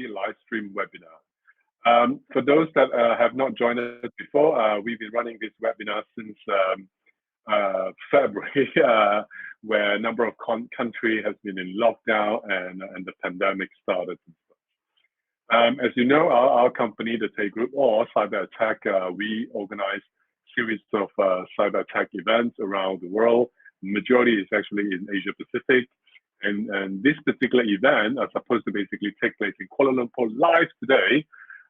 live stream webinar. For those that have not joined us before, we've been running this webinar since February, where a number of countries has been in lockdown and the pandemic started. As you know, our company, the Etay Group, or CyberAttack, we organize series of cyber attack events around the world. Majority is actually in Asia Pacific. And this particular event is supposed to basically take place in Kuala Lumpur live today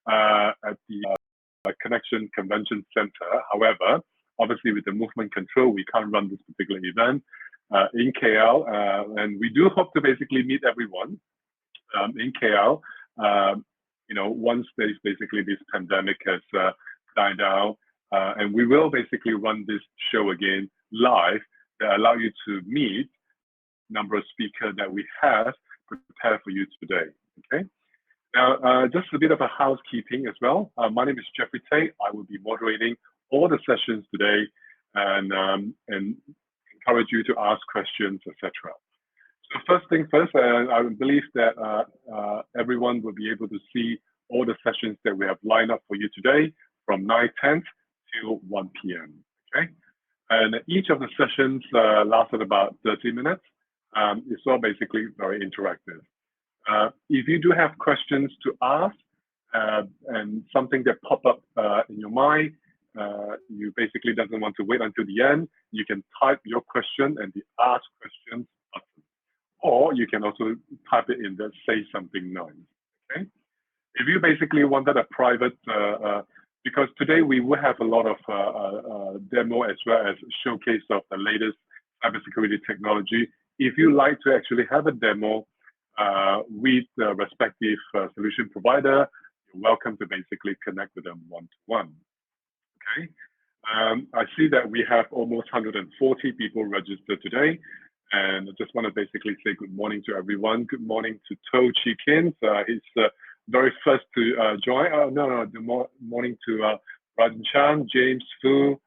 at the Connection Convention Center. However, obviously with the movement control, we can't run this particular event in KL. And we do hope to basically meet everyone in KL, once there's basically this pandemic has died down. And we will basically run this show again live that allow you to meet number of speakers that we have prepared for you today. Okay. Now, just a bit of a housekeeping as well. My name is Jeffrey Tay. I will be moderating all the sessions today. and encourage you to ask questions, etc. So first thing first, I believe that everyone will be able to see all the sessions that we have lined up for you today from 9:10 till 1 p.m. Okay, and each of the sessions lasted about 30 minutes. It's all basically very interactive. If you do have questions to ask and something that pop up in your mind, you basically doesn't want to wait until the end, you can type your question and the ask questions button. Or you can also type it in the say something nice, okay? If you basically wanted a private, because today we will have a lot of demo as well as showcase of the latest cybersecurity technology. If you like to actually have a demo with the respective solution provider, you're welcome to basically connect with them one-to-one, okay? I see that we have almost 140 people registered today. And I just want to basically say good morning to everyone. Good morning to To Chi Kin. He's the very first to join. Good morning to Rajan Chan, James Fu,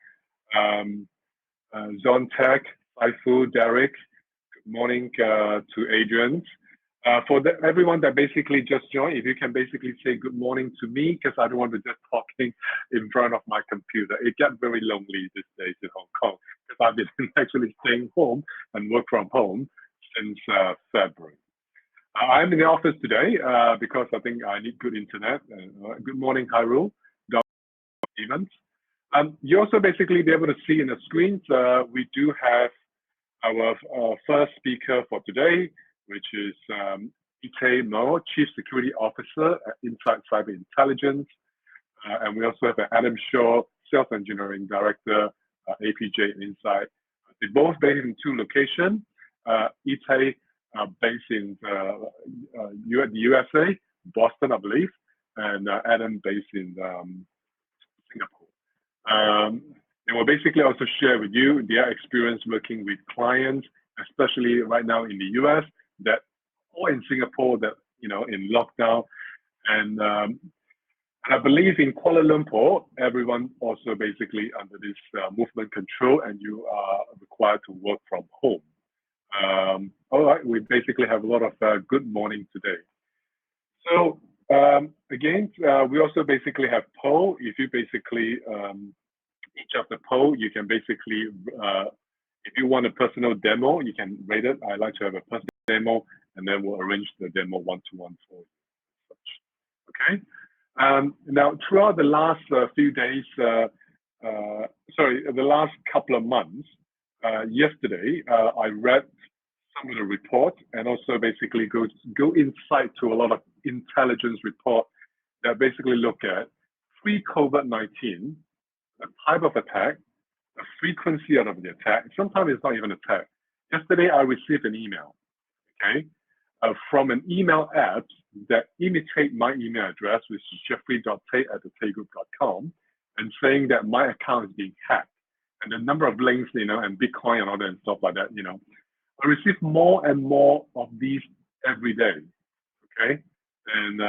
Zon Tech, Saifu, Derek. Good morning to Adrian. For everyone that basically just joined, if you can basically say good morning to me, because I don't want to just talking in front of my computer. It gets very lonely these days in Hong Kong, because I've been actually staying home and work from home since February. I'm in the office today because I think I need good internet. Good morning, Hyrule, Evans. You also basically be able to see in the screens, we do have our first speaker for today, which is Etay Maor, Chief Security Officer at IntSights Cyber Intelligence. And we also have Adam Shor, Sales Engineering Director, APJ IntSights. They're both based in two locations. Etay based in the USA, Boston, I believe, and Adam based in Singapore. They will basically also share with you their experience working with clients, especially right now in the US, that or in Singapore that in lockdown, and I believe in Kuala Lumpur, everyone also basically under this movement control, and you are required to work from home. All right, we basically have a lot of good morning today. So again, we also basically have poll. If you basically each of the poll, you can basically if you want a personal demo, you can rate it. I like to have a personal demo, and then we'll arrange the demo one-to-one for you. Okay. Now, throughout the last few days, the last couple of months, yesterday, I read some of the reports and also basically go inside to a lot of intelligence reports that basically look at pre-COVID-19, the type of attack, the frequency of the attack. Sometimes it's not even attack. Yesterday, I received an email, okay, from an email app that imitate my email address, which is jeffrey.tay@thetaygroup.com, and saying that my account is being hacked, and the number of links, and Bitcoin and all that and stuff like that, I receive more and more of these every day, okay, and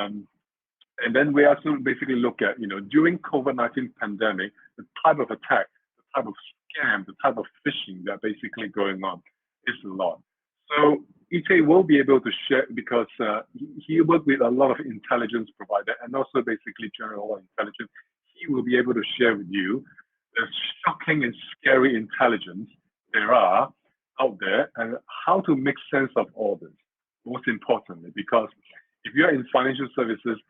then we also basically look at, during COVID-19 pandemic, the type of attack, the type of scam, the type of phishing that basically going on is a lot. So Etay will be able to share because he worked with a lot of intelligence provider and also basically general intelligence. He will be able to share with you the shocking and scary intelligence there are out there and how to make sense of all this. Most importantly, because if you're in financial services,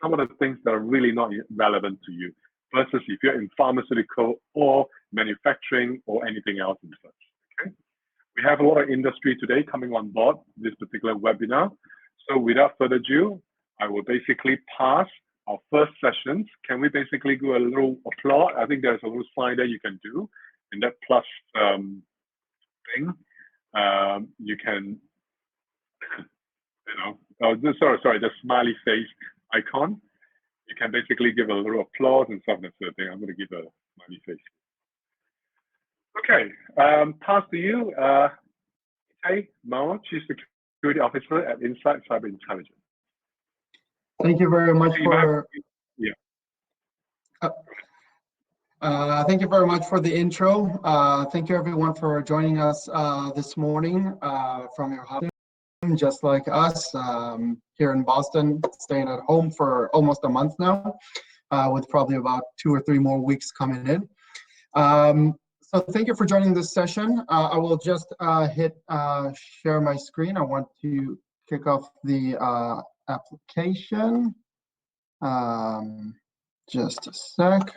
some of the things that are really not relevant to you versus if you're in pharmaceutical or manufacturing or anything else in such. Okay. We have a lot of industry today coming on board this particular webinar. So without further ado, I will basically pass our first sessions. Can we basically do a little applause? I think there's a little slide that you can do in that plus thing. You can, sorry, the smiley face icon. You can basically give a little applause and stuff. That sort of thing. I'm going to give a smiley face. Okay, pass to you, Etay Maor, Chief Security Officer at IntSights Cyber Intelligence. Thank you very much for. Yeah. Thank you very much for the intro. Thank you everyone for joining us this morning from your house, just like us here in Boston, staying at home for almost a month now, with probably about 2 or 3 more weeks coming in. So thank you for joining this session. I will just hit share my screen. I want to kick off the application. Just a sec.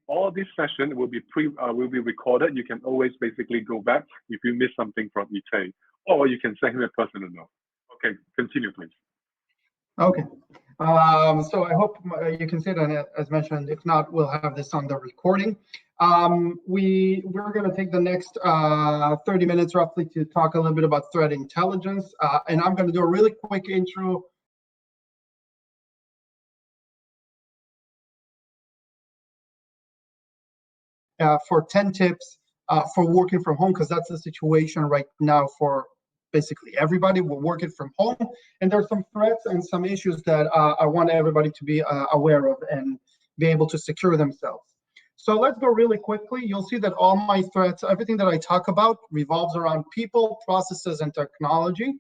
All this session will be recorded. You can always basically go back if you miss something from Etay, or you can send him a personal note. Okay, continue, please. Okay. So I hope you can see that, as mentioned. If not, we'll have this on the recording. We're going to take the next 30 minutes roughly to talk a little bit about threat intelligence, and I'm going to do a really quick intro. For 10 tips for working from home, because that's the situation right now for basically everybody. We're working from home, and there's some threats and some issues that I want everybody to be aware of and be able to secure themselves. So let's go really quickly. You'll see that all my threats, everything that I talk about, revolves around people, processes, and technology.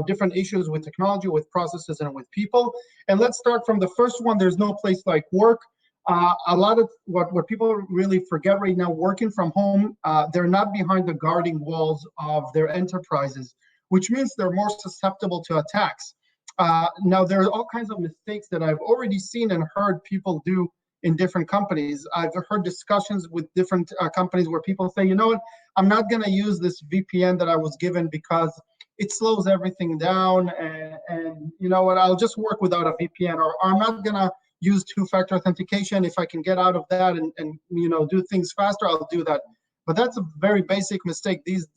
Different issues with technology, with processes, and with people. And let's start from the first one. There's no place like work. A lot of what people really forget right now, working from home, they're not behind the guarding walls of their enterprises, which means they're more susceptible to attacks. Now, there are all kinds of mistakes that I've already seen and heard people do in different companies. I've heard discussions with different companies where people say, you know what, I'm not going to use this VPN that I was given because it slows everything down, and you know what, I'll just work without a VPN, or I'm not going to use two-factor authentication. If I can get out of that and you know, do things faster, I'll do that. But that's a very basic mistake. These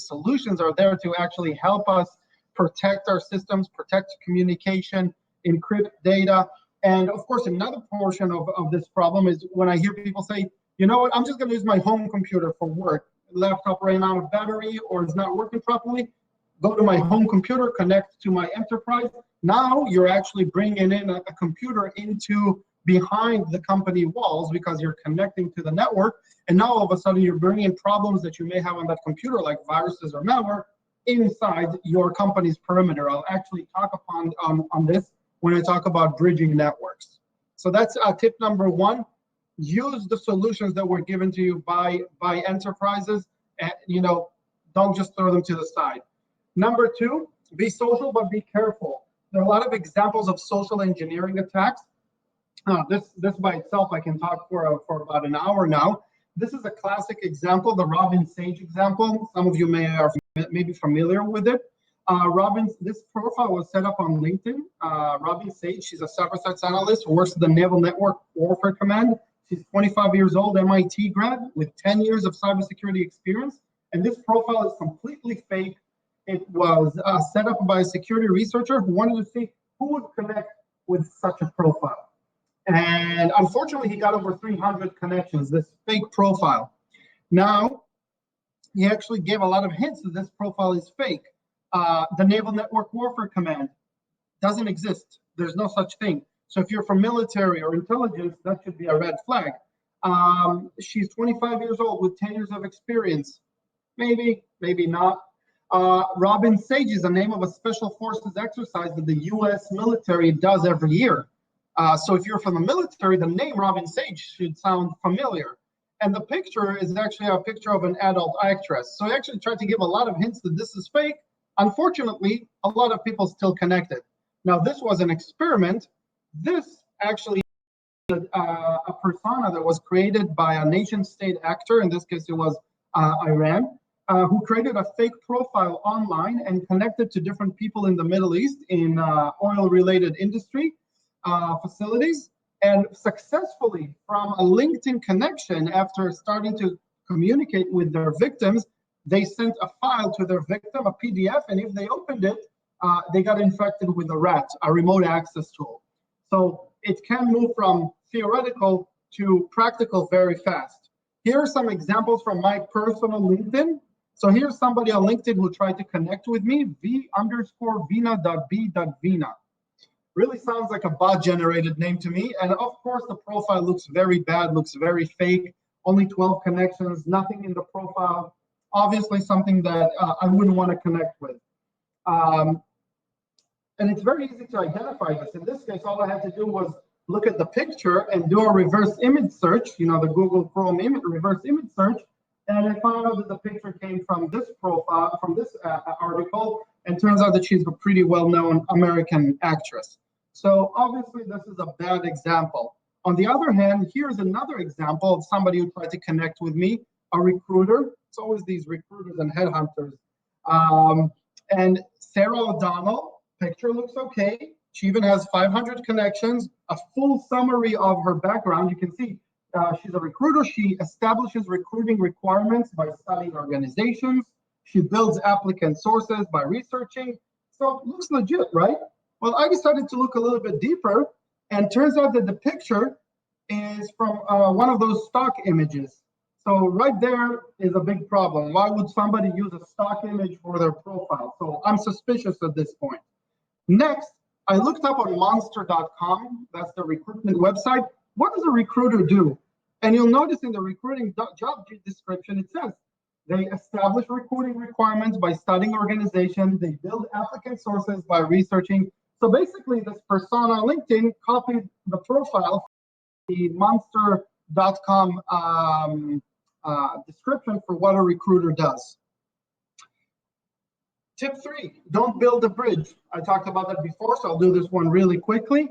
solutions are there to actually help us protect our systems, protect communication, encrypt data. And of course, another portion of this problem is when I hear people say, you know what, I'm just going to use my home computer for work. laptop ran out of battery or is not working properly, go to my home computer, connect to my enterprise. Now you're actually bringing in a computer into behind the company walls because you're connecting to the network. And now all of a sudden you're bringing problems that you may have on that computer, like viruses or malware, inside your company's perimeter. I'll actually talk on this when I talk about bridging networks. So that's tip number one. Use the solutions that were given to you by enterprises, and don't just throw them to the side. Number two, be social, but be careful. There are a lot of examples of social engineering attacks. This by itself, I can talk for about an hour now. This is a classic example, the Robin Sage example. Some of you may be familiar with it. This profile was set up on LinkedIn. Robin Sage, she's a cyber threats analyst who works at the Naval Network Warfare Command. She's 25 years old, MIT grad with 10 years of cybersecurity experience. And this profile is completely fake. It was set up by a security researcher who wanted to see who would connect with such a profile. And unfortunately, he got over 300 connections, this fake profile. Now, he actually gave a lot of hints that this profile is fake. The Naval Network Warfare Command doesn't exist. There's no such thing. So if you're from military or intelligence, that should be a red flag. She's 25 years old with 10 years of experience. Maybe, maybe not. Robin Sage is the name of a special forces exercise that the US military does every year. So if you're from the military, the name Robin Sage should sound familiar. And the picture is actually a picture of an adult actress. So I actually tried to give a lot of hints that this is fake. Unfortunately, a lot of people still connected. Now, this was an experiment. This actually is a persona that was created by a nation-state actor. In this case, it was Iran, who created a fake profile online and connected to different people in the Middle East in oil-related industry facilities. And successfully, from a LinkedIn connection, after starting to communicate with their victims, they sent a file to their victim, a PDF, and if they opened it, they got infected with a rat, a remote access tool. So it can move from theoretical to practical very fast. Here are some examples from my personal LinkedIn. So here's somebody on LinkedIn who tried to connect with me, v_vina.b.vina. Really sounds like a bot-generated name to me. And of course, the profile looks very bad, looks very fake. Only 12 connections, nothing in the profile. Obviously, something that I wouldn't want to connect with. And it's very easy to identify this. In this case, all I had to do was look at the picture and do a reverse image search, the Google Chrome reverse image search. And I found out that the picture came from this profile, from this article, and turns out that she's a pretty well-known American actress. So obviously, this is a bad example. On the other hand, here's another example of somebody who tried to connect with me, a recruiter. It's always these recruiters and headhunters. And Sarah O'Donnell, picture looks okay. She even has 500 connections, a full summary of her background. You can see she's a recruiter. She establishes recruiting requirements by studying organizations. She builds applicant sources by researching. So it looks legit, right? Well, I decided to look a little bit deeper, and turns out that the picture is from one of those stock images. So right there is a big problem. Why would somebody use a stock image for their profile? So I'm suspicious at this point. Next, I looked up on monster.com. That's the recruitment website. What does a recruiter do? And you'll notice in the recruiting job description, it says they establish recruiting requirements by studying organizations. They build applicant sources by researching. So basically, this persona on LinkedIn copied the profile from the monster.com description for what a recruiter does. Tip 3, don't build a bridge. I talked about that before, so I'll do this one really quickly.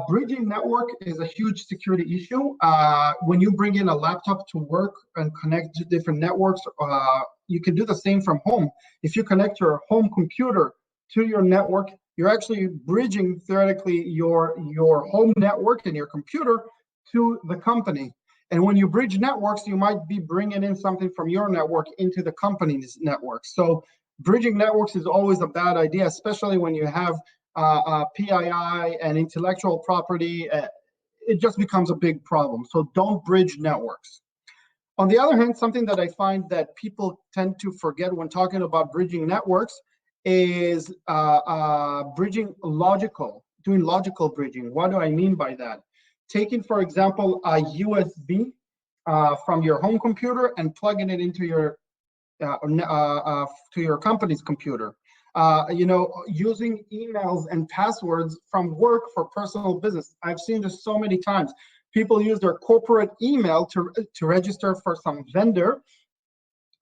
Bridging network is a huge security issue. When you bring in a laptop to work and connect to different networks, you can do the same from home. If you connect your home computer to your network, you're actually bridging, theoretically, your home network and your computer to the company. And when you bridge networks, you might be bringing in something from your network into the company's network. So bridging networks is always a bad idea, especially when you have PII and intellectual property. It just becomes a big problem. So don't bridge networks. On the other hand, something that I find that people tend to forget when talking about bridging networks is doing logical bridging. What do I mean by that? Taking, for example, a USB from your home computer and plugging it into your to your company's computer. Using emails and passwords from work for personal business. I've seen this so many times. People use their corporate email to register for some vendor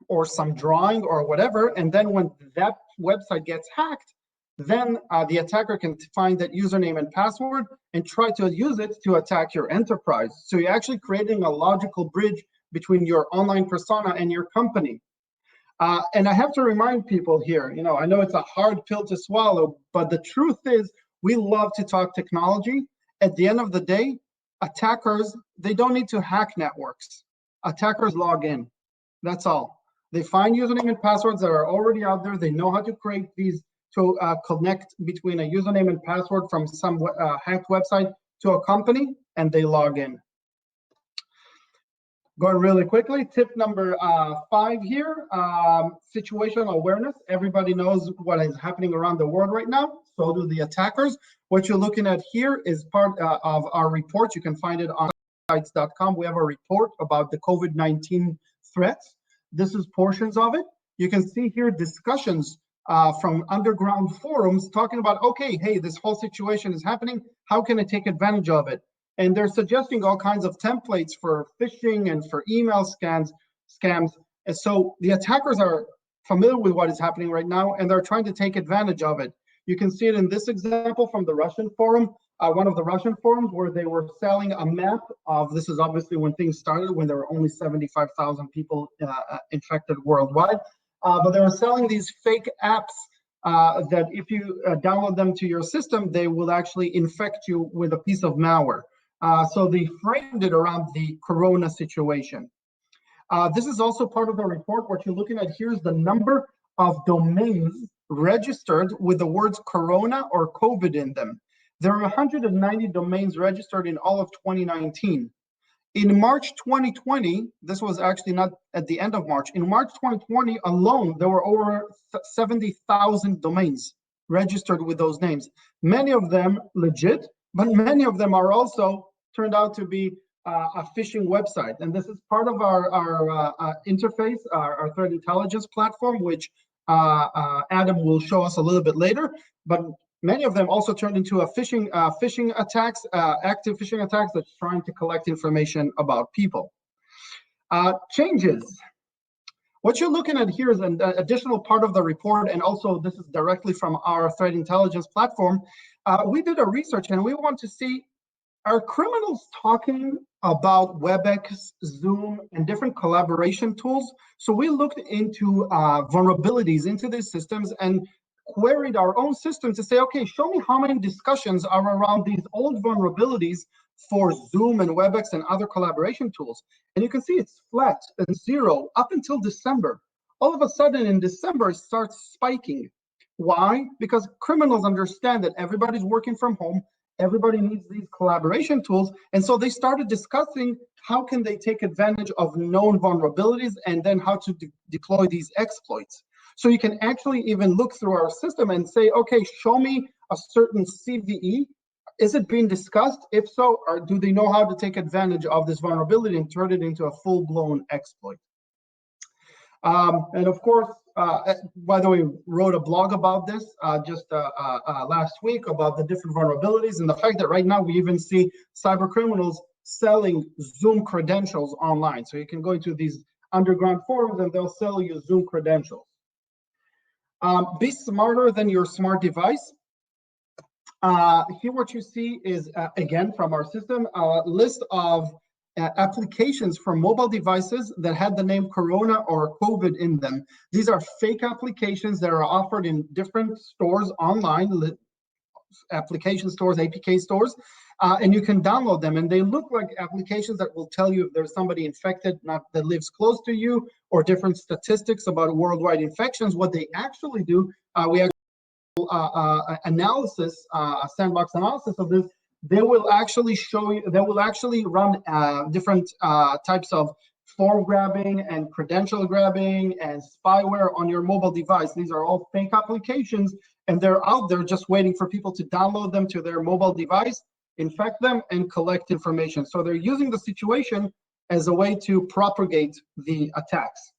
or some drawing or whatever, and then when that website gets hacked, then the attacker can find that username and password and try to use it to attack your enterprise. So you're actually creating a logical bridge between your online persona and your company. And I have to remind people here, I know it's a hard pill to swallow, but the truth is we love to talk technology. At the end of the day, attackers, they don't need to hack networks. Attackers log in. That's all. They find username and passwords that are already out there. They know how to create these to connect between a username and password from some hacked website to a company, and they log in. Going really quickly, tip number 5 here, situational awareness. Everybody knows what is happening around the world right now, so do the attackers. What you're looking at here is part of our report. You can find it on IntSights.com. We have a report about the COVID-19 threats. This is portions of it. You can see here discussions from underground forums talking about, okay, hey, this whole situation is happening. How can I take advantage of it? And they're suggesting all kinds of templates for phishing and for email scams. And so the attackers are familiar with what is happening right now, and they're trying to take advantage of it. You can see it in this example from the Russian forum, one of the Russian forums, where they were selling a map of, this is obviously when things started, when there were only 75,000 people infected worldwide. But they were selling these fake apps that if you download them to your system, they will actually infect you with a piece of malware. So they framed it around the corona situation. This is also part of the report. What you're looking at here is the number of domains registered with the words corona or COVID in them. There are 190 domains registered in all of 2019. In March 2020, this was actually not at the end of March, in March 2020 alone, there were over 70,000 domains registered with those names. Many of them legit, but many of them are also turned out to be a phishing website. And this is part of our interface, our threat intelligence platform, which Adam will show us a little bit later. But many of them also turned into a phishing attacks, active phishing attacks that's trying to collect information about people. Changes. What you're looking at here is an additional part of the report, and also this is directly from our threat intelligence platform. We did a research and we want to see, are criminals talking about WebEx, Zoom, and different collaboration tools? So we looked into vulnerabilities into these systems and queried our own system to say, okay, show me how many discussions are around these old vulnerabilities for Zoom and WebEx and other collaboration tools. And you can see it's flat and zero up until December. All of a sudden in December, it starts spiking. Why? Because criminals understand that everybody's working from home, everybody needs these collaboration tools, and so they started discussing how can they take advantage of known vulnerabilities and then how to deploy these exploits. So you can actually even look through our system and say, okay, show me a certain CVE. Is it being discussed? If so, or do they know how to take advantage of this vulnerability and turn it into a full-blown exploit? And of course, by the way, wrote a blog about this just last week about the different vulnerabilities and the fact that right now we even see cybercriminals selling Zoom credentials online. So you can go into these underground forums and they'll sell you Zoom credentials. Be smarter than your smart device. Here what you see is, again, from our system, a list of applications for mobile devices that had the name Corona or COVID in them. These are fake applications that are offered in different stores online, application stores, APK stores, and you can download them. And they look like applications that will tell you if there's somebody infected that lives close to you, or different statistics about worldwide infections. What they actually do, we actually analysis, a sandbox analysis of this. They will actually show you, they will actually run different types of form grabbing and credential grabbing and spyware on your mobile device. These are all fake applications, and they're out there just waiting for people to download them to their mobile device, infect them, and collect information. So they're using the situation as a way to propagate the attacks.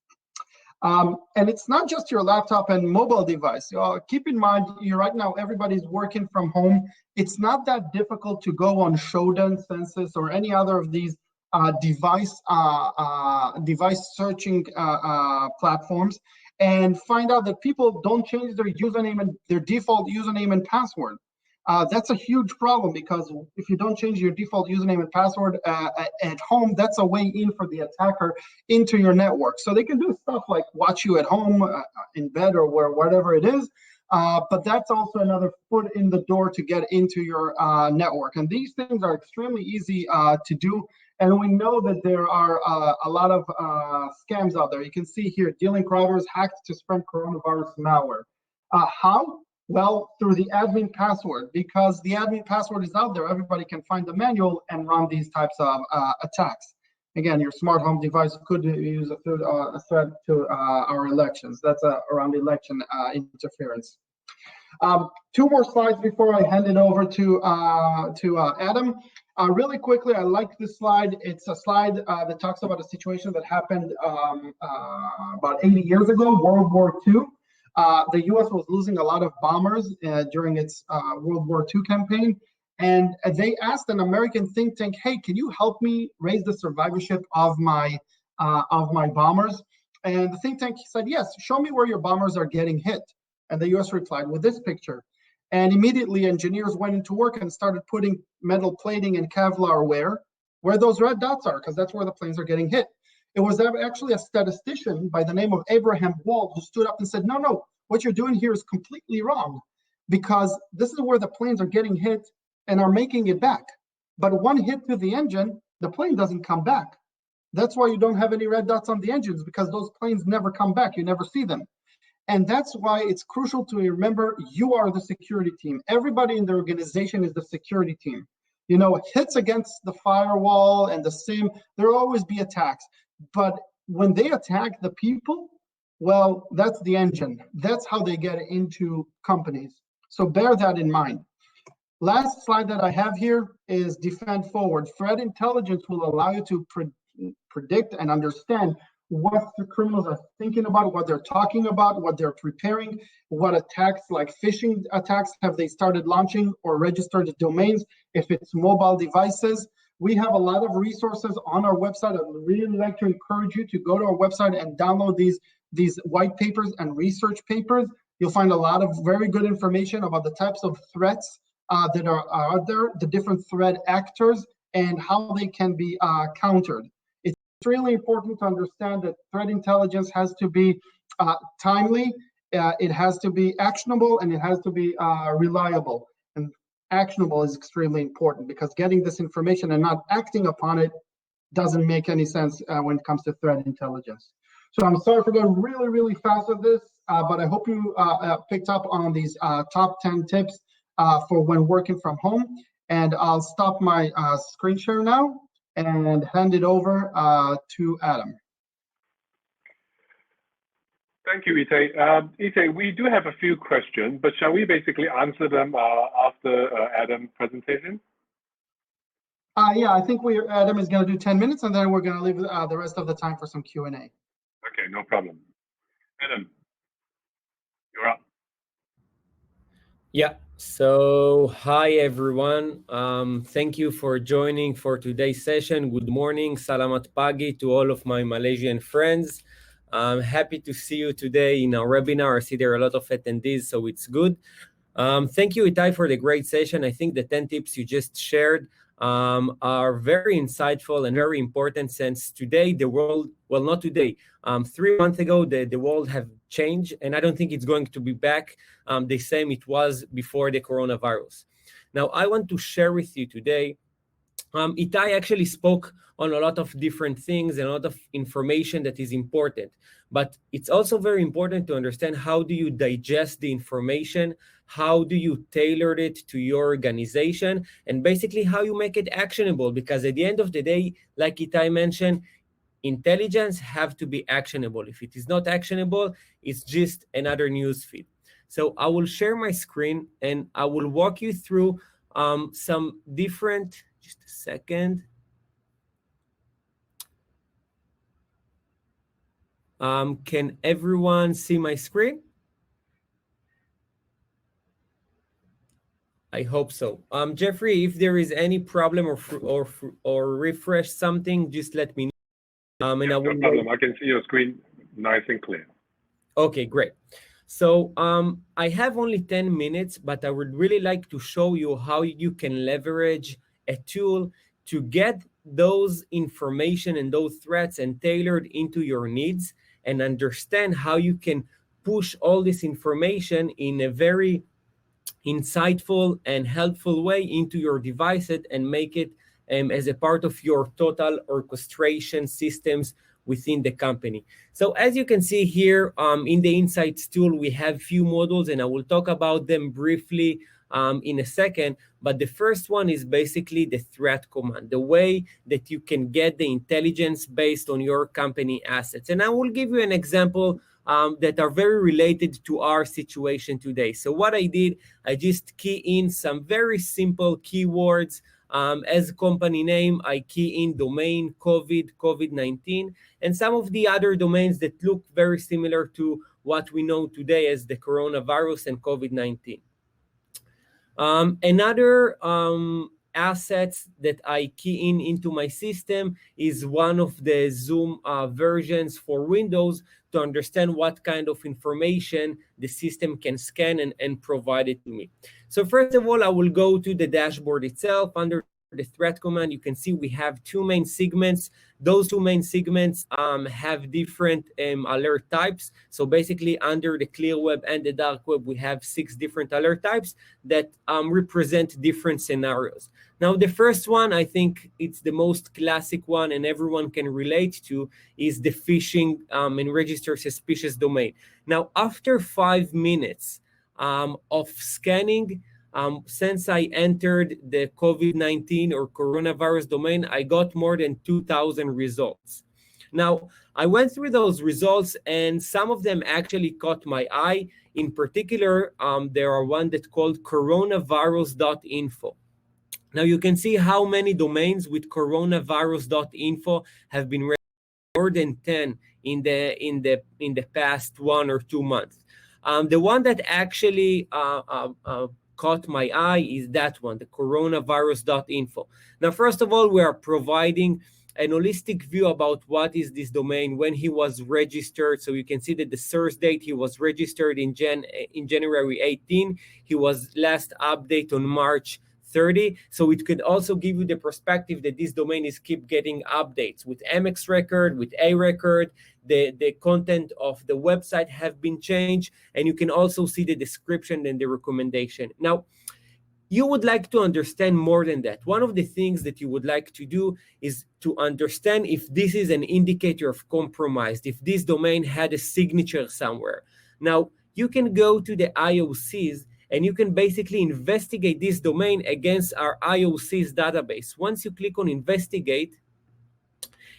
And it's not just your laptop and mobile device. Keep in mind, right now, everybody's working from home. It's not that difficult to go on Shodan, Census, or any other of these device searching platforms and find out that people don't change their username and their default username and password. That's a huge problem, because if you don't change your default username and password at home, that's a way in for the attacker into your network. So they can do stuff like watch you at home, in bed, or whatever it is. But that's also another foot in the door to get into your network. And these things are extremely easy to do. And we know that there are a lot of scams out there. You can see here, dealing routers hacked to spread coronavirus malware. How? Well, through the admin password, because the admin password is out there. Everybody can find the manual and run these types of attacks. Again, your smart home device could use a threat to our elections. That's around election interference. 2 more slides before I hand it over to Adam. Really quickly, I like this slide. It's a slide that talks about a situation that happened about 80 years ago, World War II. The U.S. was losing a lot of bombers during its World War II campaign, and they asked an American think tank, "Hey, can you help me raise the survivorship of my bombers?" And the think tank said, "Yes, show me where your bombers are getting hit." And the U.S. replied with this picture. And immediately, engineers went into work and started putting metal plating and Kevlar where those red dots are, because that's where the planes are getting hit. It was actually a statistician by the name of Abraham Wald who stood up and said, no, what you're doing here is completely wrong, because this is where the planes are getting hit and are making it back. But one hit to the engine, the plane doesn't come back. That's why you don't have any red dots on the engines, because those planes never come back. You never see them. And that's why it's crucial to remember you are the security team. Everybody in the organization is the security team. You know, hits against the firewall and the SIM, there will always be attacks. But when they attack the people, well, that's the engine. That's how they get into companies. So bear that in mind. Last slide that I have here is defend forward. Threat intelligence will allow you to predict and understand what the criminals are thinking about, what they're talking about, what they're preparing, what attacks like phishing attacks have they started launching or registered domains, if it's mobile devices. We have a lot of resources on our website. I'd really like to encourage you to go to our website and download these white papers and research papers. You'll find a lot of very good information about the types of threats that are out there, the different threat actors, and how they can be countered. It's really important to understand that threat intelligence has to be timely, it has to be actionable, and it has to be reliable. And actionable is extremely important, because getting this information and not acting upon it doesn't make any sense when it comes to threat intelligence. So I'm sorry for going really, really fast with this, but I hope you picked up on these top 10 tips for when working from home. And I'll stop my screen share now and hand it over to Adam. Thank you, Etay. Etay, we do have a few questions, but shall we basically answer them after Adam's presentation? Yeah, I think Adam is going to do 10 minutes, and then we're going to leave the rest of the time for some Q&A. Okay, no problem. Adam, you're up. Yeah, so hi everyone. Thank you for joining for today's session. Good morning, salamat pagi to all of my Malaysian friends. I'm happy to see you today in our webinar. I see there are a lot of attendees, so it's good. Thank you, Etay, for the great session. I think the 10 tips you just shared are very insightful and very important, since today the world, well, not today, 3 months ago, the world have changed, and I don't think it's going to be back the same it was before the coronavirus. Now, I want to share with you today, Etay actually spoke on a lot of different things and a lot of information that is important, but it's also very important to understand how do you digest the information, how do you tailor it to your organization, and basically how you make it actionable, because at the end of the day, like Etay mentioned, intelligence have to be actionable. If it is not actionable, it's just another news feed. So I will share my screen and I will walk you through some different, just a second. Can everyone see my screen? I hope so. Jeffrey, if there is any problem or refresh something, just let me know. And I will no problem. I can see your screen nice and clear. Okay, great. So I have only 10 minutes, but I would really like to show you how you can leverage a tool to get those information and those threats and tailored into your needs and understand how you can push all this information in a very insightful and helpful way into your devices and make it as a part of your total orchestration systems within the company. So as you can see here in the IntSights tool, we have few modules, and I will talk about them briefly in a second. But the first one is basically the threat command, the way that you can get the intelligence based on your company assets. And I will give you an example that are very related to our situation today. So what I did, I just key in some very simple keywords. As company name, I key in domain, COVID, COVID-19, and some of the other domains that look very similar to what we know today as the coronavirus and COVID-19. Another assets that I key into my system is one of the Zoom versions for Windows to understand what kind of information the system can scan and provide it to me. So first of all, I will go to the dashboard itself. Under the threat command, you can see we have two main segments. Those two main segments have different alert types. So basically under the clear web and the dark web, we have 6 different alert types that represent different scenarios. Now, the first one, I think it's the most classic one and everyone can relate to, is the phishing and register suspicious domain. Now, after 5 minutes of scanning, since I entered the COVID-19 or coronavirus domain, I got more than 2,000 results. Now, I went through those results and some of them actually caught my eye. In particular, there are one that's called coronavirus.info. Now you can see how many domains with coronavirus.info have been read, more than 10 in the past 1 or 2 months. The one that actually caught my eye is that one, the coronavirus.info. Now, first of all, we are providing an holistic view about what is this domain, when he was registered. So you can see that the source date, he was registered in January 18. He was last update on March 30. So it could also give you the perspective that this domain is keep getting updates with MX record, with A record. The content of the website have been changed, and you can also see the description and the recommendation. Now, you would like to understand more than that. One of the things that you would like to do is to understand if this is an indicator of compromise, if this domain had a signature somewhere. Now, you can go to the IOCs and you can basically investigate this domain against our IOCs database. Once you click on investigate,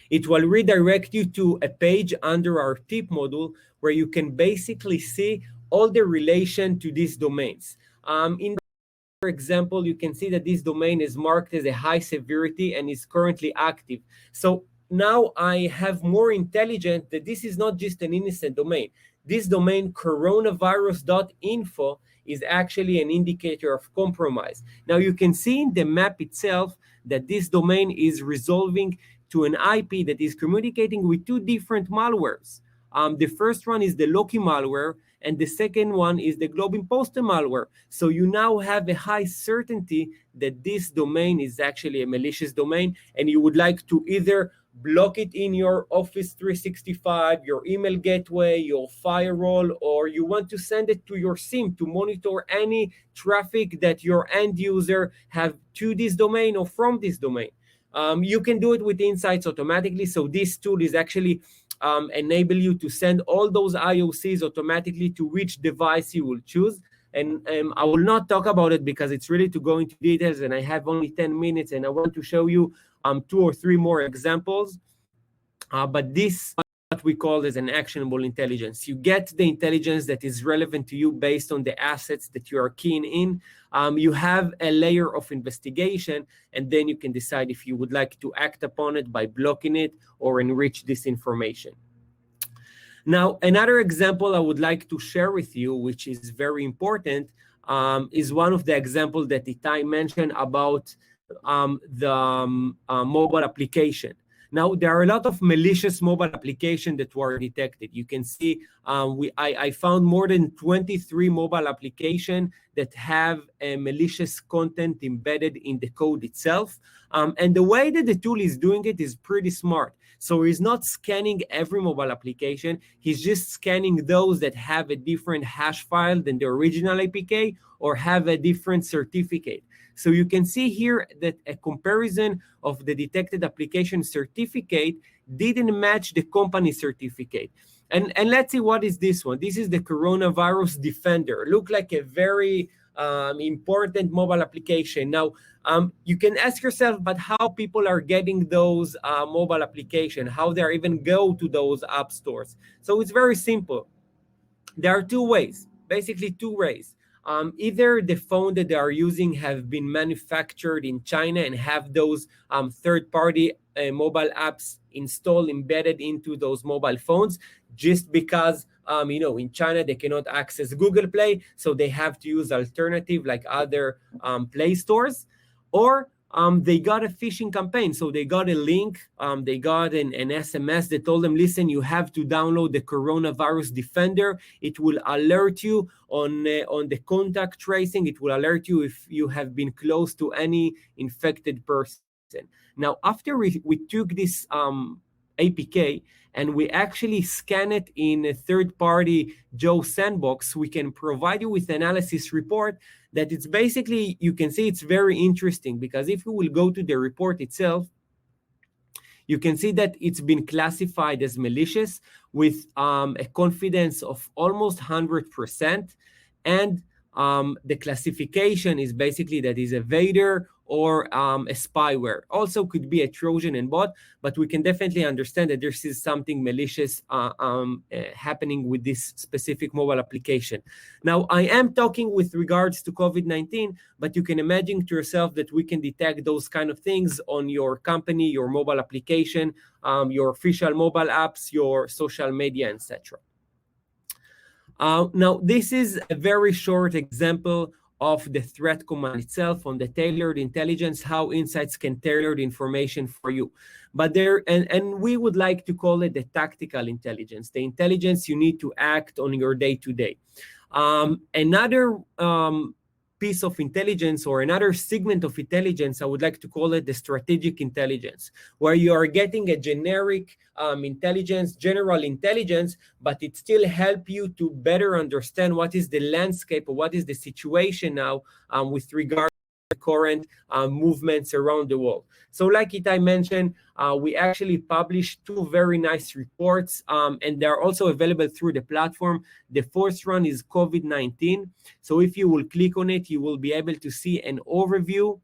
it will redirect you to a page under our tip module where you can basically see all the relation to these domains. For example, you can see that this domain is marked as a high severity and is currently active. So now I have more intelligence that this is not just an innocent domain. This domain, coronavirus.info, is actually an indicator of compromise. Now you can see in the map itself that this domain is resolving to an IP that is communicating with 2 different malwares. The first one is the Loki malware, and the second one is the Globe Imposter malware. So you now have a high certainty that this domain is actually a malicious domain, and you would like to either block it in your Office 365, your email gateway, your firewall, or you want to send it to your SIEM to monitor any traffic that your end user have to this domain or from this domain. You can do it with IntSights automatically. So this tool is actually enable you to send all those IOCs automatically to which device you will choose. And I will not talk about it because it's really to go into details, and I have only 10 minutes, and I want to show you 2 or 3 more examples. But this what we call as an actionable intelligence. You get the intelligence that is relevant to you based on the assets that you are keen in. You have a layer of investigation, and then you can decide if you would like to act upon it by blocking it or enrich this information. Now, another example I would like to share with you, which is very important, is one of the examples that Etay mentioned about the mobile application. Now, there are a lot of malicious mobile applications that were detected. You can see I found more than 23 mobile applications that have a malicious content embedded in the code itself. And the way that the tool is doing it is pretty smart. So he's not scanning every mobile application. He's just scanning those that have a different hash file than the original APK or have a different certificate. So you can see here that a comparison of the detected application certificate didn't match the company certificate. And let's see, what is this one? This is the Coronavirus Defender. Look like a very important mobile application. Now, you can ask yourself, but how people are getting those mobile applications, how they even go to those app stores. So it's very simple. There are two ways, basically two ways. Either the phone that they are using have been manufactured in China and have those third-party mobile apps installed, embedded into those mobile phones, just because in China they cannot access Google Play, so they have to use alternative like other Play stores, or they got a phishing campaign. So they got a link, they got an SMS that told them, listen, you have to download the Coronavirus Defender. It will alert you on the contact tracing. It will alert you if you have been close to any infected person. Now, after we took this APK and we actually scan it in a third-party Joe Sandbox, we can provide you with analysis report that it's basically, you can see it's very interesting, because if you will go to the report itself, you can see that it's been classified as malicious with a confidence of almost 100%. And the classification is basically that is a Vader or a spyware. Also could be a Trojan and bot, but we can definitely understand that there is something malicious happening with this specific mobile application. Now, I am talking with regards to COVID-19, but you can imagine to yourself that we can detect those kind of things on your company, your mobile application, your official mobile apps, your social media, etc. Now, this is a very short example of the threat command itself on the tailored intelligence, how IntSights can tailor the information for you. But and we would like to call it the tactical intelligence, the intelligence you need to act on your day-to-day. Another piece of intelligence, or another segment of intelligence, I would like to call it the strategic intelligence, where you are getting a generic intelligence, general intelligence, but it still help you to better understand what is the landscape or what is the situation now with regard to the current movements around the world. So like Etay mentioned, we actually published two very nice reports, and they're also available through the platform. The first one is COVID-19. So if you will click on it, you will be able to see an overview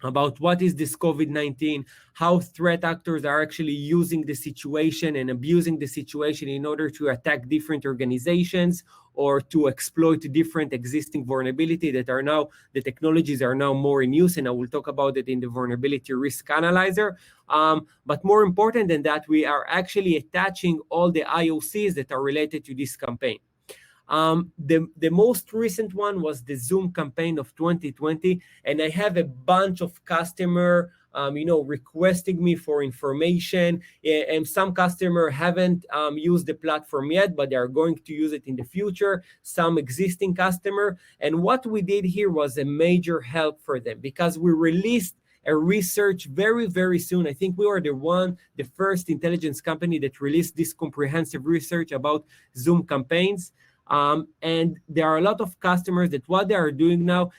about what is this COVID-19, how threat actors are actually using the situation and abusing the situation in order to attack different organizations or to exploit different existing vulnerability that are now, the technologies are now more in use, and I will talk about it in the vulnerability risk analyzer. But more important than that, we are actually attaching all the IOCs that are related to this campaign. The most recent one was the Zoom campaign of 2020, and I have a bunch of customer requesting me for information, and some customer haven't used the platform yet, but they are going to use it in the future, some existing customer. And what we did here was a major help for them, because we released a research very, very soon. I think we were the first intelligence company that released this comprehensive research about Zoom campaigns. And there are a lot of customers that what they are doing now,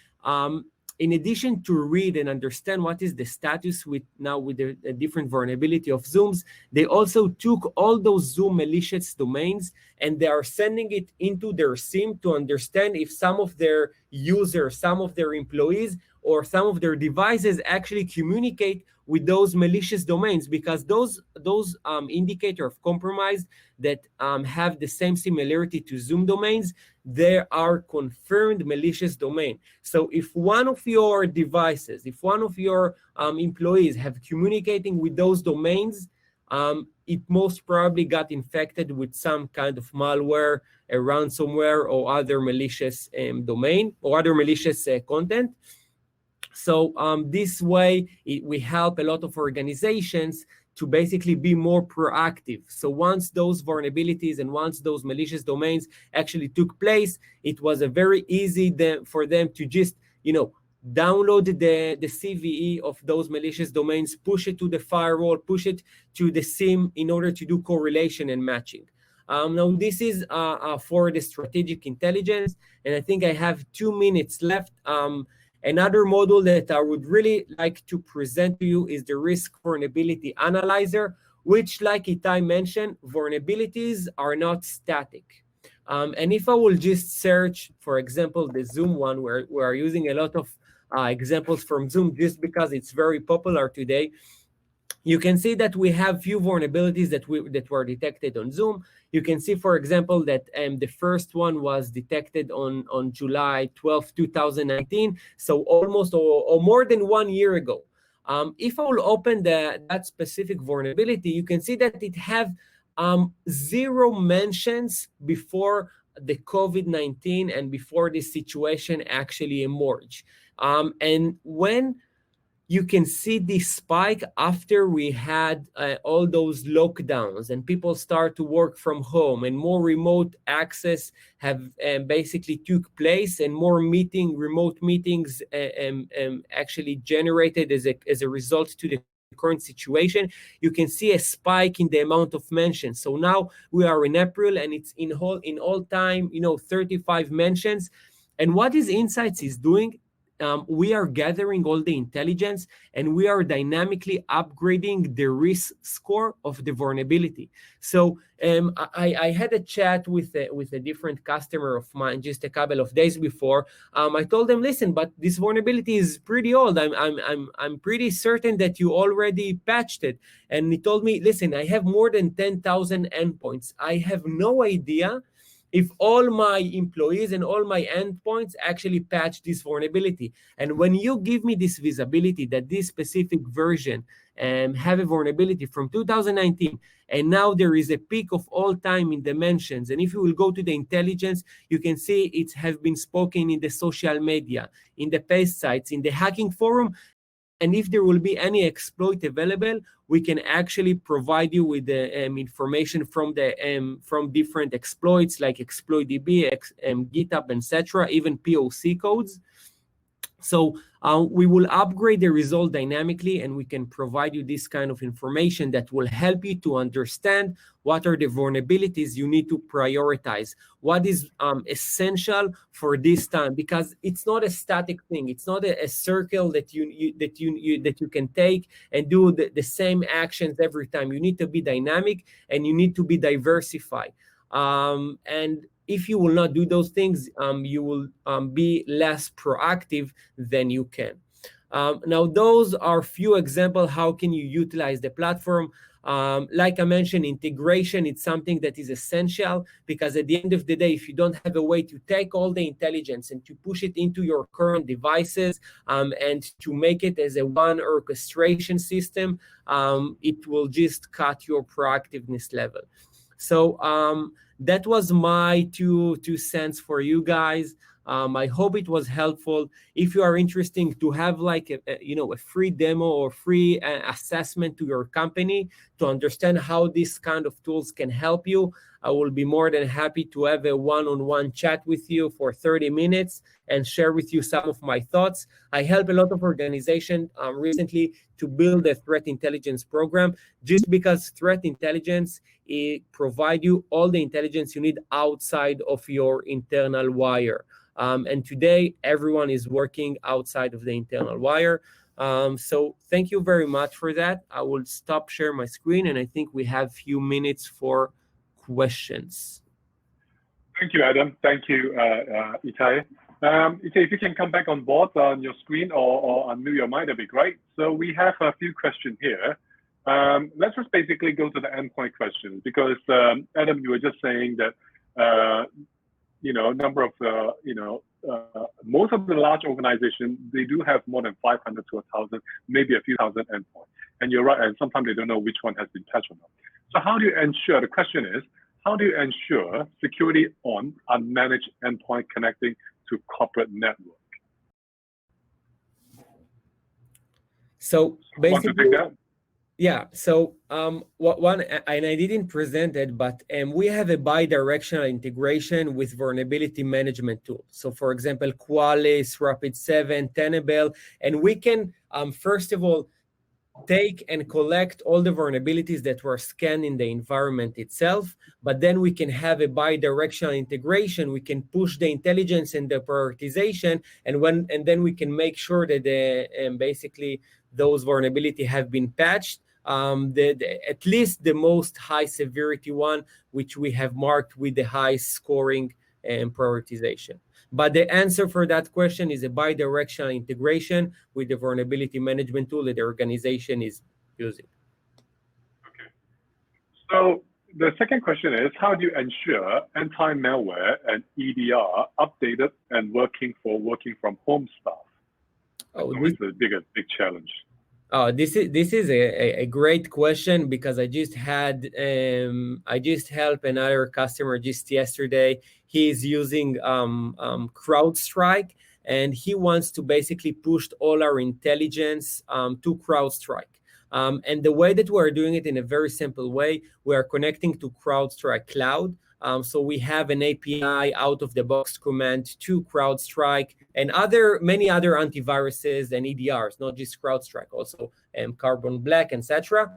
in addition to read and understand what is the status with the different vulnerability of Zooms, they also took all those Zoom malicious domains and they are sending it into their SIEM to understand if some of their users, some of their employees or some of their devices actually communicate with those malicious domains, because those indicator of compromise that have the same similarity to Zoom domains, they are confirmed malicious domain. So if one of your devices, if one of your employees have communicating with those domains, it most probably got infected with some kind of malware, a ransomware, or other malicious domain, or other malicious content. So this way, we help a lot of organizations to basically be more proactive. So once those vulnerabilities and once those malicious domains actually took place, it was a very easy for them to just, download the CVE of those malicious domains, push it to the firewall, push it to the SIEM in order to do correlation and matching. Now, this is for the strategic intelligence, and I think I have 2 minutes left. Another model that I would really like to present to you is the Risk Vulnerability Analyzer, which, like Etay mentioned, vulnerabilities are not static. And if I will just search, for example, the Zoom one, where we are using a lot of examples from Zoom just because it's very popular today, you can see that we have few vulnerabilities that were detected on Zoom. You can see, for example, that the first one was detected on July 12, 2019, so almost or more than 1 year ago. If I will open that specific vulnerability, you can see that it have 0 mentions before the COVID-19 and before this situation actually emerged. And when you can see this spike after we had all those lockdowns and people start to work from home and more remote access have basically took place, and more remote meetings actually generated as a result to the current situation. You can see a spike in the amount of mentions. So now we are in April and it's in all time, 35 mentions. And what is IntSights is doing, we are gathering all the intelligence and we are dynamically upgrading the risk score of the vulnerability. So I had a chat with a different customer of mine just a couple of days before. I told them, listen, but this vulnerability is pretty old. I'm pretty certain that you already patched it. And he told me, listen, I have more than 10,000 endpoints. I have no idea if all my employees and all my endpoints actually patch this vulnerability. And when you give me this visibility that this specific version have a vulnerability from 2019, and now there is a peak of all time in dimensions, and if you will go to the intelligence, you can see it has been spoken in the social media, in the paste sites, in the hacking forum. And if there will be any exploit available, we can actually provide you with the information from different exploits like ExploitDB, GitHub, etc., even POC codes. So we will upgrade the result dynamically, and we can provide you this kind of information that will help you to understand what are the vulnerabilities you need to prioritize, what is essential for this time, because it's not a static thing. It's not a circle that you can take and do the same actions every time. You need to be dynamic and you need to be diversified. And if you will not do those things, you will be less proactive than you can. Now, those are few examples. How can you utilize the platform? Like I mentioned, integration, it's something that is essential, because at the end of the day, if you don't have a way to take all the intelligence and to push it into your current devices and to make it as a one orchestration system, it will just cut your proactiveness level. So that was my two cents for you guys. I hope it was helpful. If you are interested to have like a free demo or free assessment to your company to understand how these kind of tools can help you, I will be more than happy to have a one-on-one chat with you for 30 minutes and share with you some of my thoughts. I help a lot of organizations recently to build a threat intelligence program, just because threat intelligence provide you all the intelligence you need outside of your internal wire. And today, everyone is working outside of the internal wire. So thank you very much for that. I will stop sharing my screen, and I think we have a few minutes for questions. Thank you, Adam. Thank you, Etay. If you can come back on board on your screen or unmute your mic, that'd be great. So we have a few questions here. Let's just basically go to the endpoint questions because Adam, you were just saying that number of most of the large organizations, they do have more than 500 to 1,000, maybe a few thousand endpoints. And you're right, and sometimes they don't know which one has been patched or not. So how do you ensure? The question is, how do you ensure security on unmanaged endpoint connecting to corporate network? So basically, want to take that? Yeah, so one, and I didn't present it, but we have a bi-directional integration with vulnerability management tools. So for example, Qualys, Rapid7, Tenable, and we can, first of all, take and collect all the vulnerabilities that were scanned in the environment itself, but then we can have a bi-directional integration. We can push the intelligence and the prioritization, and then we can make sure that basically those vulnerabilities have been patched. At least the most high severity one, which we have marked with the high scoring and prioritization. But the answer for that question is a bi-directional integration with the vulnerability management tool that the organization is using. Okay. So the second question is, how do you ensure anti-malware and EDR updated and working from home staff? Oh, it's a big challenge. Oh, this is a great question because I just helped another customer just yesterday. He is using CrowdStrike, and he wants to basically push all our intelligence to CrowdStrike. And the way that we're doing it in a very simple way, we are connecting to CrowdStrike Cloud. So we have an API out-of-the-box command to CrowdStrike and many other antiviruses and EDRs, not just CrowdStrike, also Carbon Black, etc.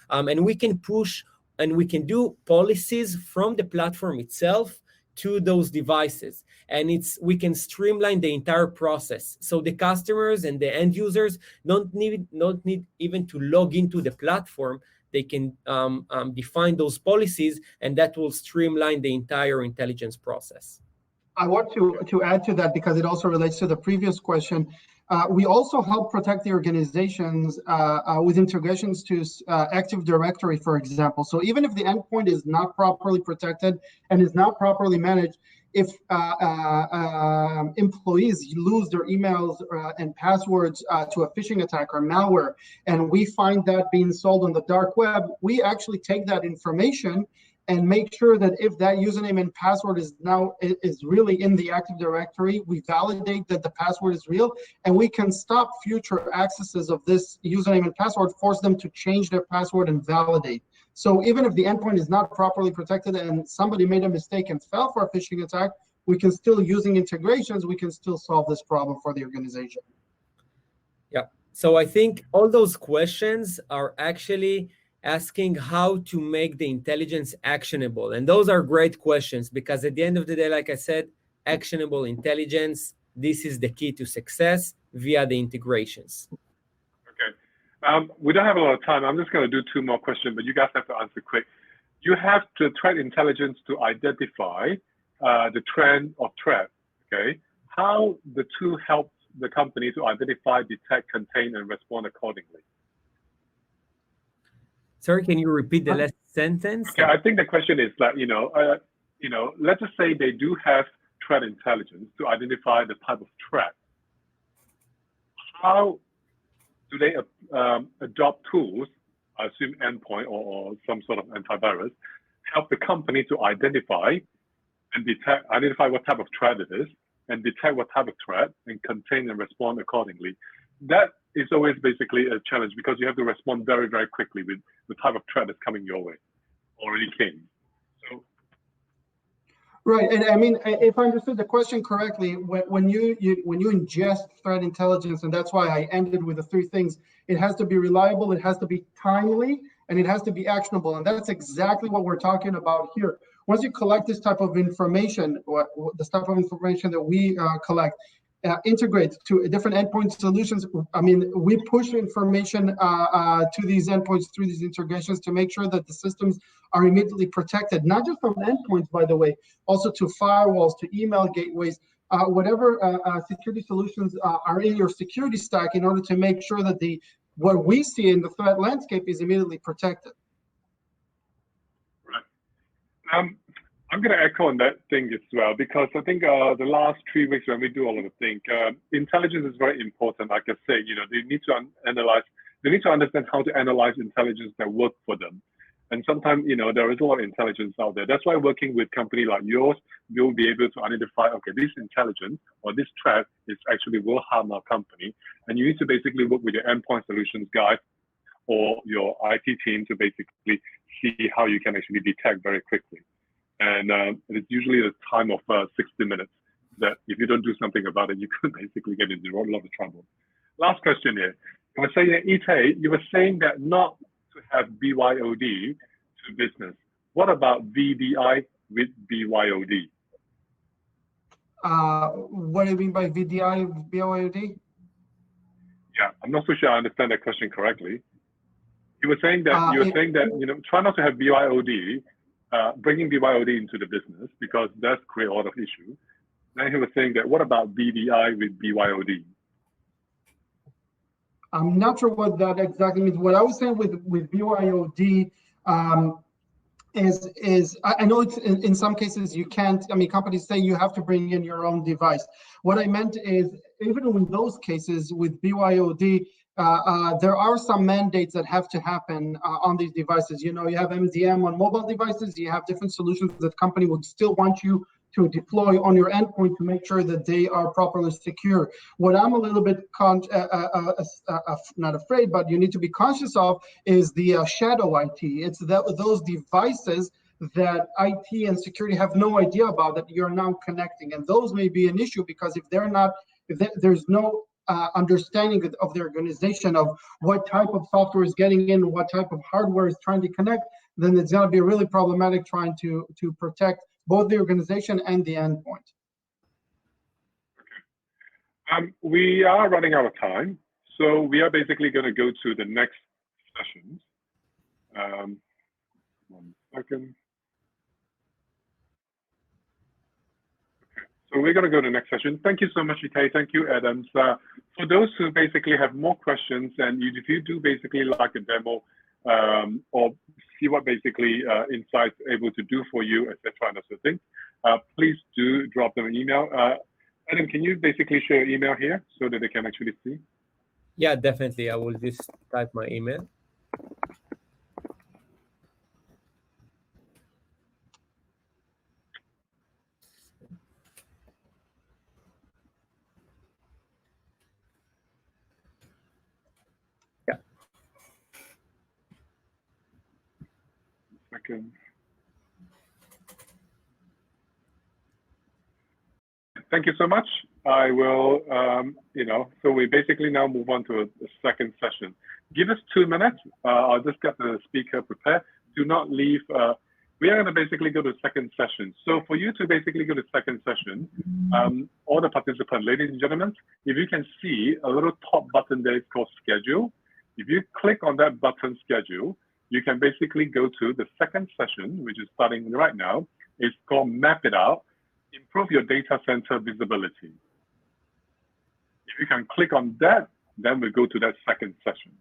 And we can push and we can do policies from the platform itself to those devices. And we can streamline the entire process. So the customers and the end users don't need even to log into the platform. They can define those policies, and that will streamline the entire intelligence process. I want to add to that because it also relates to the previous question. We also help protect the organizations with integrations to Active Directory, for example. So even if the endpoint is not properly protected and is not properly managed, if employees lose their emails and passwords to a phishing attack or malware, and we find that being sold on the dark web, we actually take that information and make sure that if that username and password is really in the Active Directory, we validate that the password is real, and we can stop future accesses of this username and password, force them to change their password and validate. So even if the endpoint is not properly protected and somebody made a mistake and fell for a phishing attack, we can still, using integrations, we can still solve this problem for the organization. Yeah, so I think all those questions are actually asking how to make the intelligence actionable. And those are great questions because at the end of the day, like I said, actionable intelligence, this is the key to success via the integrations. Okay. We don't have a lot of time. I'm just going to do two more questions, but you guys have to answer quick. You have the threat intelligence to identify the trend of threat, okay? How the tool helps the company to identify, detect, contain, and respond accordingly? Sorry, can you repeat the last sentence? Okay, I think the question is that, let's just say they do have threat intelligence to identify the type of threat. How do they adopt tools, I assume endpoint or some sort of antivirus, help the company to identify what type of threat it is, and detect what type of threat, and contain and respond accordingly? That is always basically a challenge because you have to respond very, very quickly with the type of threat that's coming your way, already came. So. Right, and I mean, if I understood the question correctly, when you ingest threat intelligence, and that's why I ended with the three things, it has to be reliable, it has to be timely, and it has to be actionable, and that's exactly what we're talking about here. Once you collect this type of information, the type of information that we collect, integrate to different endpoint solutions. I mean, we push information to these endpoints through these integrations to make sure that the systems are immediately protected, not just from endpoints, by the way, also to firewalls, to email gateways, whatever security solutions are in your security stack in order to make sure that what we see in the threat landscape is immediately protected. Right. I'm going to echo on that thing as well, because I think the last 3 weeks when we do all of the things, intelligence is very important. Like I say, they need to analyze, they need to understand how to analyze intelligence that work for them. And sometimes, there is a lot of intelligence out there. That's why working with a company like yours, you'll be able to identify, okay, this intelligence or this threat is actually will harm our company. And you need to basically work with your endpoint solutions guy or your IT team to basically see how you can actually detect very quickly. And it's usually a time of 60 minutes that if you don't do something about it, you could basically get into a lot of trouble. Last question here. I was saying, Etay, you were saying that not to have BYOD to business. What about VDI with BYOD? What do you mean by VDI, BYOD? Yeah, I'm not so sure I understand that question correctly. You were saying that try not to have BYOD, bringing BYOD into the business because that's create a lot of issues. Then he was saying that what about VDI with BYOD? I'm not sure what that exactly means. What I was saying with BYOD is I know it's in some cases you can't. I mean, companies say you have to bring in your own device. What I meant is even in those cases with BYOD, there are some mandates that have to happen on these devices. You have MDM on mobile devices. You have different solutions that company would still want you to deploy on your endpoint to make sure that they are properly secure. What I'm a little bit not afraid, but you need to be conscious of is the shadow IT. It's those devices that IT and security have no idea about that you're now connecting, and those may be an issue because if there's no understanding of the organization of what type of software is getting in, what type of hardware is trying to connect, then it's going to be really problematic trying to protect both the organization and the endpoint. Okay. We are running out of time, so we are basically going to go to the next sessions. 1 second. So we're going to go to the next session. Thank you so much, Etay. Thank you, Adams. For those who basically have more questions, and if you do basically like a demo or see what basically IntSights able to do for you, etc., and other things, please do drop them an email. Adam, can you basically share your email here so that they can actually see? Yeah, definitely. I will just type my email. Yeah. Second. Thank you so much. I will, so we basically now move on to the second session. Give us 2 minutes. I'll just get the speaker prepared. Do not leave. We are going to basically go to the second session. So for you to basically go to the second session, all the participants, ladies and gentlemen, if you can see a little top button there, it's called schedule. If you click on that button schedule, you can basically go to the second session, which is starting right now. It's called Map It Out. Improve your data center visibility. If you can click on that, then we go to that second session.